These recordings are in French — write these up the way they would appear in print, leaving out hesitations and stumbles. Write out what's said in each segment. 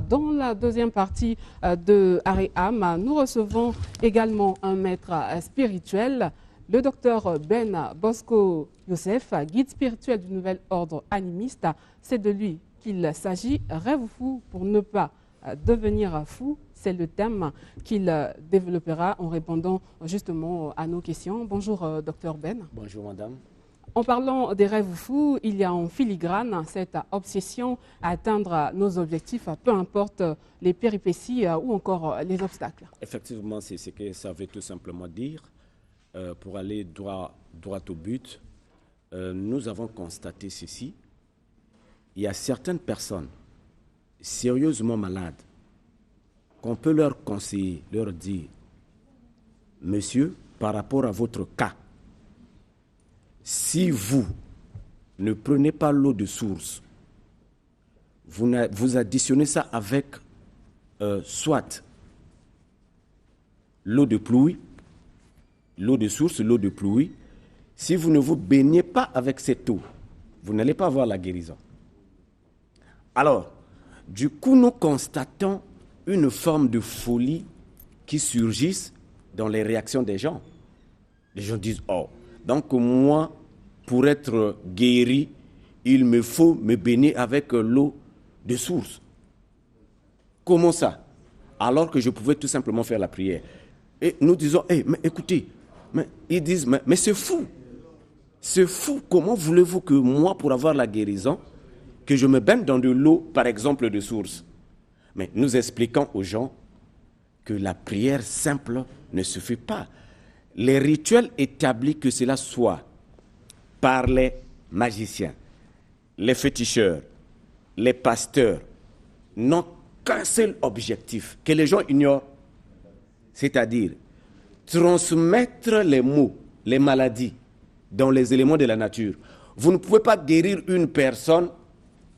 Dans la deuxième partie de Ariam, nous recevons également un maître spirituel, le docteur Ben Bosco Youssef, guide spirituel du nouvel ordre animiste. C'est de lui qu'il s'agit. Rêve fou pour ne pas devenir fou, c'est le thème qu'il développera en répondant justement à nos questions. Bonjour docteur Ben. Bonjour madame. En parlant des rêves fous, il y a en filigrane cette obsession à atteindre nos objectifs, peu importe les péripéties ou encore les obstacles. Effectivement, c'est ce que ça veut tout simplement dire. Pour aller droit au but, nous avons constaté ceci. Il y a certaines personnes sérieusement malades qu'on peut leur conseiller, leur dire, monsieur, par rapport à votre cas, si vous ne prenez pas l'eau de source, vous additionnez ça avec soit l'eau de pluie, l'eau de source, l'eau de pluie, si vous ne vous baignez pas avec cette eau, vous n'allez pas avoir la guérison. Alors, du coup, nous constatons une forme de folie qui surgit dans les réactions des gens. Les gens disent, oh, donc moi, pour être guéri, il me faut me baigner avec l'eau de source. Comment ça? Alors que je pouvais tout simplement faire la prière. Et nous disons, hey, mais écoutez, mais ils disent, mais c'est fou. C'est fou. Comment voulez-vous que moi, pour avoir la guérison, que je me baigne dans de l'eau, par exemple, de source? Mais nous expliquons aux gens que la prière simple ne suffit pas. Les rituels établis, que cela soit par les magiciens, les féticheurs, les pasteurs, n'ont qu'un seul objectif, que les gens ignorent, c'est-à-dire transmettre les maux, les maladies dans les éléments de la nature. Vous ne pouvez pas guérir une personne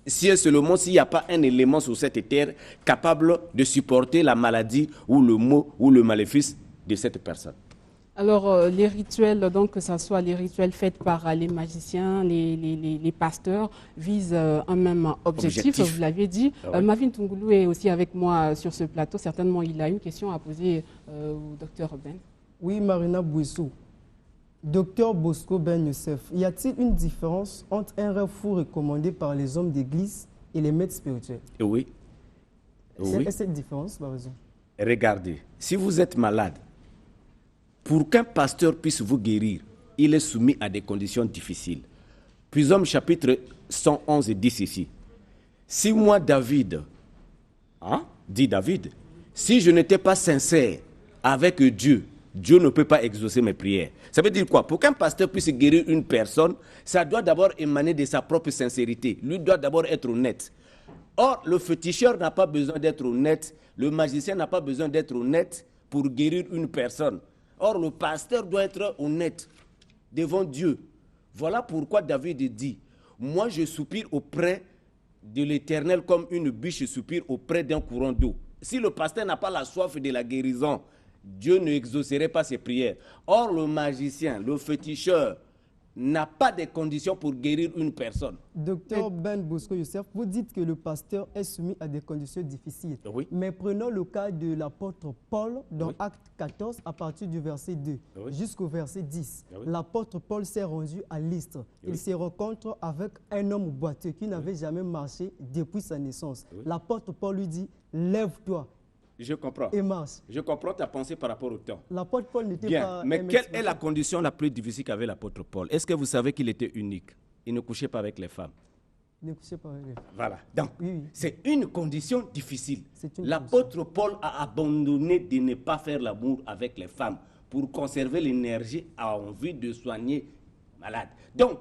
si et seulement s'il n'y a pas un élément sur cette terre capable de supporter la maladie ou le mot ou le maléfice de cette personne. Alors, les rituels, donc que ce soit les rituels faits par les magiciens, les pasteurs, visent un même objectif. Vous l'aviez dit. Ah ouais. Mavin Tungoulou est aussi avec moi sur ce plateau. Certainement, il a une question à poser au docteur Ben. Oui, Marina Bouissou. Docteur Bosco Ben Youssef, y a-t-il une différence entre un rêve fou recommandé par les hommes d'église et les maîtres spirituels? Oui. Oui. Est-ce cette différence, Barazou? Regardez, si vous êtes malade, pour qu'un pasteur puisse vous guérir, il est soumis à des conditions difficiles. Puis Homme chapitre 111 dit ceci. Si moi, David, dit David, si je n'étais pas sincère avec Dieu, Dieu ne peut pas exaucer mes prières. Ça veut dire quoi? Pour qu'un pasteur puisse guérir une personne, ça doit d'abord émaner de sa propre sincérité. Lui doit d'abord être honnête. Or, le féticheur n'a pas besoin d'être honnête, le magicien n'a pas besoin d'être honnête pour guérir une personne. Or, le pasteur doit être honnête devant Dieu. Voilà pourquoi David dit, moi je soupire auprès de l'Éternel comme une biche soupire auprès d'un courant d'eau. Si le pasteur n'a pas la soif de la guérison, Dieu ne exaucerait pas ses prières. Or, le magicien, le féticheur, n'a pas de conditions pour guérir une personne. Docteur Ben Bosco Youssef, vous dites que le pasteur est soumis à des conditions difficiles. Oui. Mais prenons le cas de l'apôtre Paul dans Oui. Acte 14 à partir du verset 2 Oui. jusqu'au verset 10. Oui. L'apôtre Paul s'est rendu à Lystre. Oui. Il se rencontre avec un homme boiteux qui n'avait jamais marché depuis sa naissance. Oui. L'apôtre Paul lui dit, lève-toi Je comprends. et marche. Je comprends ta pensée par rapport au temps. L'apôtre Paul n'était Bien, pas... mais un quelle maître est la condition la plus difficile qu'avait l'apôtre Paul? Est-ce que vous savez qu'il était unique? Il ne couchait pas avec les femmes. Ne couchez pas avec lui. Voilà. Donc, Oui, oui. c'est une condition difficile. C'est une L'apôtre Paul a abandonné de ne pas faire l'amour avec les femmes pour conserver l'énergie à envie de soigner malades. Donc,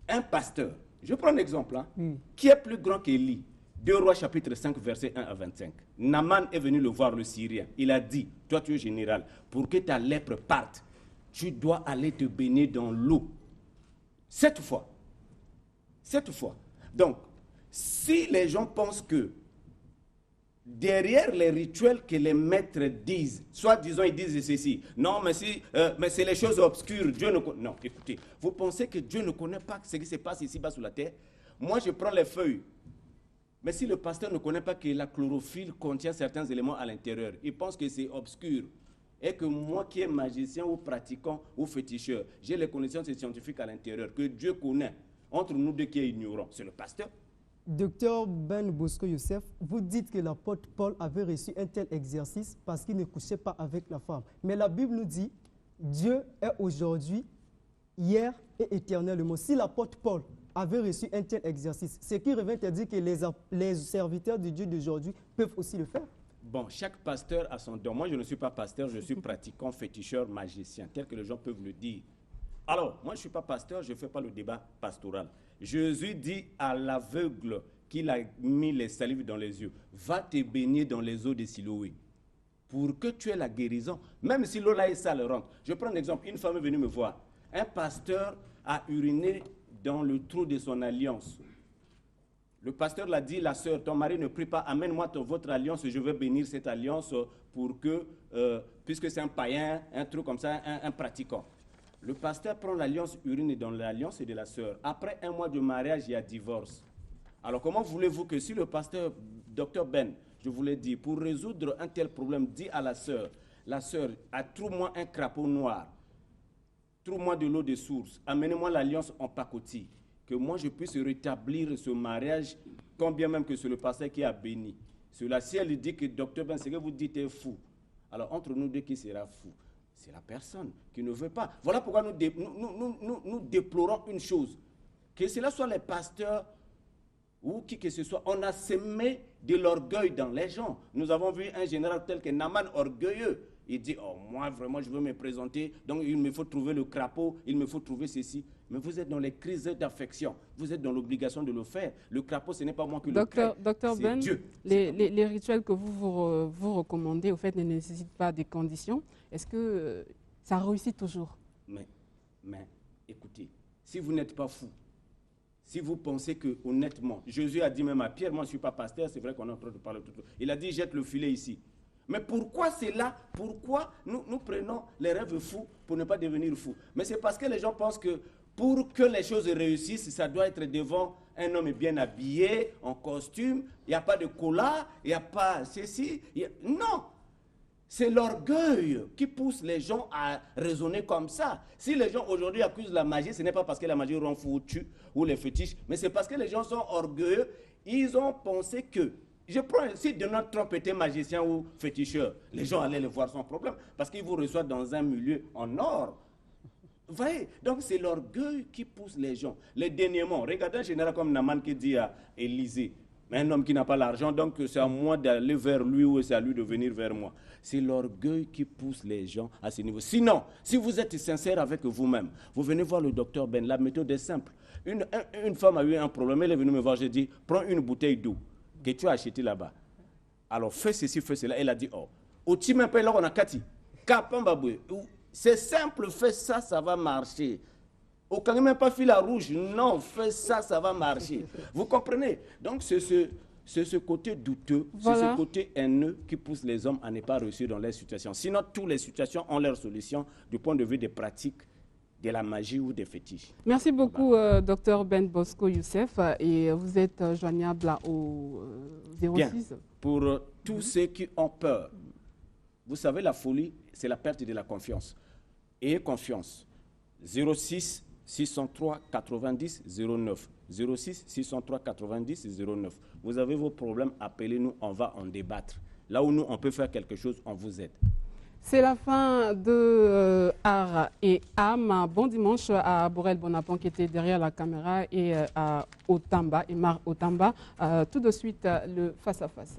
un pasteur, je prends un exemple, Oui. qui est plus grand qu'Élie, 2 Rois chapitre 5 verset 1 à 25. Naaman est venu le voir, le Syrien. Il a dit, toi tu es général, pour que ta lèpre parte, tu dois aller te baigner dans l'eau. 7 fois. 7 fois. Donc, si les gens pensent que derrière les rituels que les maîtres disent, soit disons ils disent ceci, non mais c'est les choses obscures, Dieu ne connaît. Non, écoutez, vous pensez que Dieu ne connaît pas ce qui se passe ici-bas sous la terre? Moi je prends les feuilles. Mais si le pasteur ne connaît pas que la chlorophylle contient certains éléments à l'intérieur, il pense que c'est obscur. Et que moi qui est magicien ou pratiquant ou féticheur, j'ai les connaissances scientifiques à l'intérieur, que Dieu connaît. Entre nous deux qui est ignorant, c'est le pasteur. Docteur Ben Bosco Youssef, vous dites que l'apôtre Paul avait reçu un tel exercice parce qu'il ne couchait pas avec la femme. Mais la Bible nous dit, Dieu est aujourd'hui, hier et éternellement. Si l'apôtre Paul avait reçu un tel exercice, ce qui revient à dire que les serviteurs de Dieu d'aujourd'hui peuvent aussi le faire. Bon, chaque pasteur a son don. Moi, je ne suis pas pasteur, je suis pratiquant, féticheur, magicien, tel que les gens peuvent le dire. Alors, moi, je ne suis pas pasteur, je ne fais pas le débat pastoral. Jésus dit à l'aveugle qu'il a mis les salives dans les yeux, va te baigner dans les eaux de Siloé pour que tu aies la guérison, même si l'eau là est sale rentre. Je prends un exemple, une femme est venue me voir. Un pasteur a uriné dans le trou de son alliance. Le pasteur l'a dit, la sœur, ton mari ne prie pas, amène-moi votre alliance, je vais bénir cette alliance pour que, puisque c'est un païen, un truc comme ça, un pratiquant. Le pasteur prend l'alliance, urine dans l'alliance de la sœur. Après 1 mois de mariage, il y a divorce. Alors comment voulez-vous que si le pasteur, docteur Ben, je vous l'ai dit, pour résoudre un tel problème, dit à la sœur, trouve-moi un crapaud noir, trouve-moi de l'eau de source, amenez-moi l'alliance en pacotille, que moi je puisse rétablir ce mariage, quand bien même que c'est le pasteur qui a béni. Cela, si elle dit que docteur Ben, ce que vous dites est fou, alors entre nous deux, qui sera fou? C'est la personne qui ne veut pas. Voilà pourquoi nous déplorons une chose. Que cela soit les pasteurs ou qui que ce soit, on a semé de l'orgueil dans les gens. Nous avons vu un général tel que Naaman orgueilleux. Il dit, oh moi vraiment je veux me présenter, donc il me faut trouver le crapaud, il me faut trouver ceci. Mais vous êtes dans les crises d'affection, vous êtes dans l'obligation de le faire. Le crapaud, ce n'est pas moi qui le crée, Docteur c'est Ben, Dieu. les rituels que vous recommandez, au fait, ne nécessitent pas des conditions. Est-ce que ça réussit toujours? Mais, écoutez, si vous n'êtes pas fou, si vous pensez que, honnêtement, Jésus a dit même à Pierre, moi je ne suis pas pasteur, c'est vrai qu'on est en train de parler tout. Il a dit, jette le filet ici. Mais pourquoi c'est là? Pourquoi nous prenons les rêves fous pour ne pas devenir fous? Mais c'est parce que les gens pensent que pour que les choses réussissent, ça doit être devant un homme bien habillé, en costume, il n'y a pas de cola, il n'y a pas ceci. Non! C'est l'orgueil qui pousse les gens à raisonner comme ça. Si les gens aujourd'hui accusent la magie, ce n'est pas parce que la magie rend fou ou tue, ou les fétiches, mais c'est parce que les gens sont orgueilleux. Ils ont pensé que, je prends, si Donald Trump était magicien ou féticheur, les gens allaient le voir sans problème, parce qu'il vous reçoit dans un milieu en or. Vous voyez? Donc c'est l'orgueil qui pousse les gens. Les déniements, regardez un général comme Naaman qui dit à Élisée, un homme qui n'a pas l'argent, donc c'est à moi d'aller vers lui ou c'est à lui de venir vers moi. C'est l'orgueil qui pousse les gens à ce niveau. Sinon, si vous êtes sincère avec vous-même, vous venez voir le docteur Ben, la méthode est simple. Une femme a eu un problème, elle est venue me voir, j'ai dit, prends une bouteille d'eau que tu as achetée là-bas. Alors fais ceci, fais cela. Elle a dit, oh, c'est simple, fais ça, ça va marcher. Au cas même pas fil à rouge, non, fais ça, ça va marcher. Vous comprenez? Donc c'est ce côté douteux, voilà. C'est ce côté haineux qui pousse les hommes à ne pas réussir dans les situations. Sinon, toutes les situations ont leur solution du point de vue des pratiques, de la magie ou des fétiches. Merci beaucoup, Dr Ben Bosco Youssef. Et vous êtes joignable au 06. Bien. Pour tous ceux qui ont peur, vous savez, la folie, c'est la perte de la confiance. Ayez confiance. 06 603 90 09. 06 603 90 09. Vous avez vos problèmes, appelez-nous, on va en débattre. Là où nous, on peut faire quelque chose, on vous aide. C'est la fin de Art et Âme. Bon dimanche à Borel Bonapon qui était derrière la caméra et à Otamba, Emar Otamba. Tout de suite, le face-à-face.